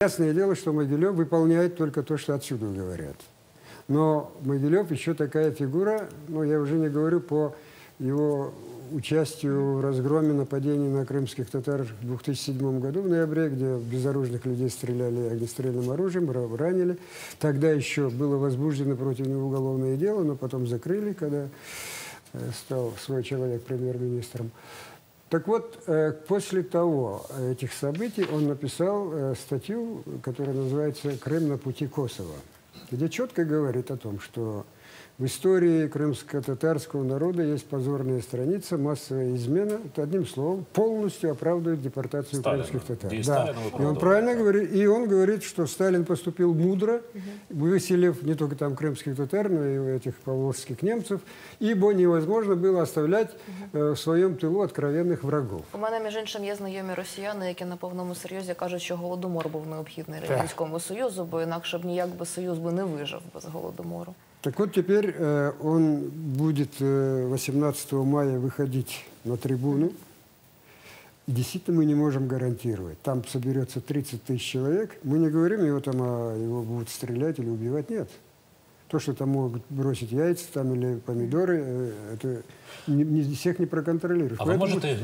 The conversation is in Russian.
Ясное дело, что Могилев выполняет только то, что отсюда говорят. Но Могилев еще такая фигура, ну, я уже не говорю по его участию в разгроме нападений на крымских татар в 2007 году, в ноябре, где безоружных людей стреляли огнестрельным оружием, ранили. Тогда еще было возбуждено против него уголовное дело, но потом закрыли, когда стал свой человек премьер-министром. Так вот, после этих событий он написал статью, которая называется «Крым на пути Косово», где четко говорит о том, что в истории крымско-татарского народа есть позорная страница, массовая измена. Это, одним словом, полностью оправдывает депортацию крымских татар. Да. И он правильно говорит. И он говорит, что Сталин поступил мудро, выселив не только там крымских татар, но и этих поволжских немцев, ибо невозможно было оставлять в своем тилу откровенних врагов. У мене, між іншим, є знайомі росіяни, які на повному серйозі кажуть, що Голодомор був необхідний Радянському Союзу, бо інакше б ніяк би Союз би не вижив без Голодомору. Так вот, теперь он будет 18 мая выходить на трибуну. И действительно мы не можем гарантировать. Там соберется 30 тысяч человек. Мы не говорим его будут стрелять или убивать. Нет. То, что там могут бросить яйца там, или помидоры, это всех не проконтролируешь. А вы можете